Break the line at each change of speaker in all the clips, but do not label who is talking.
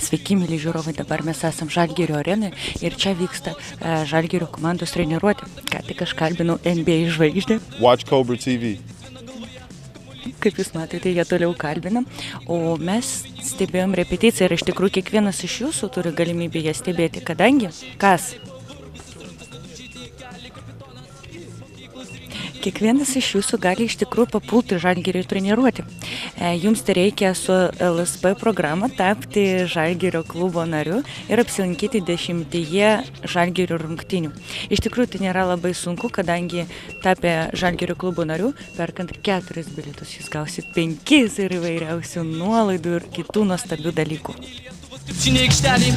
Sveiki, mėly žiūrovai, dabar mes esam Žalgirio arenoje ir čia vyksta Žalgirio komandos treniruotė. Ką tik aš kalbinau NBA žvaigždę.
Watch Cobra TV.
Kaip jūs matote, jie toliau kalbina, o mes stebėjom repeticiją ir iš tikrųjų kiekvienas iš jūsų turi galimybę ją stebėti, kadangi kiekvienas iš jūsų gali iš tikrųjų papulti Žalgirio treniruotę. Jums tai reikia su LSP programa tapti Žalgirio klubo nariu ir apsilankyti 10 Žalgirio rungtynių. Iš tikrųjų tai nėra labai sunku, kadangi tapę Žalgirio klubo nariu, perkant 4 bilietus, jūs gausit 5 ir įvairiausių nuolaidų ir kitų nuostabių dalykų.
Krepšinė aikštelė,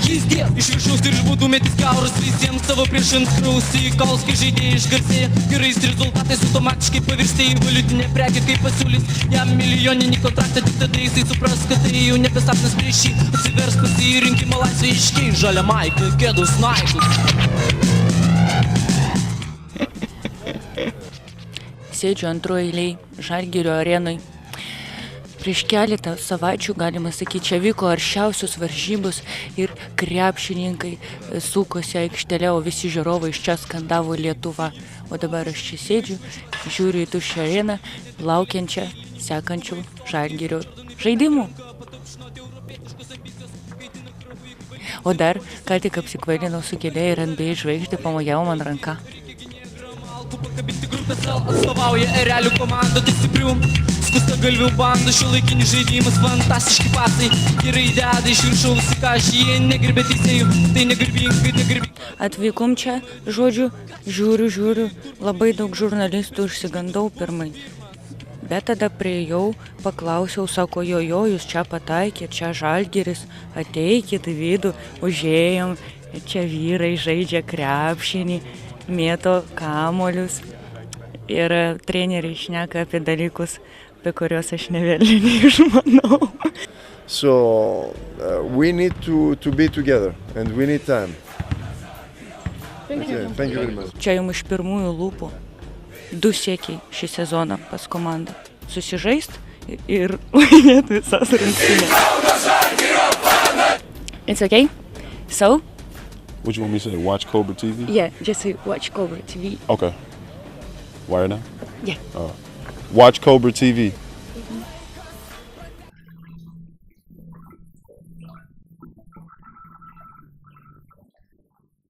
iš viršaus ir būtų metis kauras visiems savo priešint krausi, kol kai žaidėjai išgarsėja gerais rezultatais automatiškai pavirsta į valiutinę prekę, kaip pasiūlys jam milijoninį kontraktą, tik tada jisai supras, kad tai jau nebesapnas prieš jį, atsivers pasirinkimo laisvę iškiai, žalia maika, kėdus naikus.
Sėdžiu antroje eilėje Žalgirio arenoj. Prieš keletą savaičių, galima sakyti, čia vyko aršiausios varžybos ir krepšininkai sukosi aikštelė, o visi žiūrovai iš čia skandavo Lietuva. O dabar aš čia sėdžiu, žiūriu į tuščią areną, laukiančią, sekančių Žalgirio žaidimų. O dar, ką tik apsikvailinau su kėdė ir NBA žvaigždė pamojavo man ranką.
Atstovauja erelių komandą, tai stiprių skusta galvių bandų, šiuolaikinis žaidimas, fantastiški pasai, gerai deda iš viršaus, ką jie negerbė teisėjų, tai negarbingai.
Atvykom čia, žodžiu, žiūriu, labai daug žurnalistų išsigandau pirmai. Bet tada priejau, paklausiau, sako, jo, jūs čia pataikėt, čia Žalgiris, ateikit į vidų, užėjom, čia vyrai žaidžia krepšinį, mėto kamuolius ir treneriai šneka apie dalykus, apie kuriuos aš nevėlį neišmanau.
So we need to be together and we need time. Thank you very much.
Čia jums iš pirmųjų lūpų 2 siekiai šį sezoną pas komandą. Susižaist ir laimėti visas rungtynes. It's okay? So?
What you want me to say? Watch Cobra TV?
Yeah, just say watch Cobra TV.
Okay. Why now?
Yeah.
Watch Cobra TV.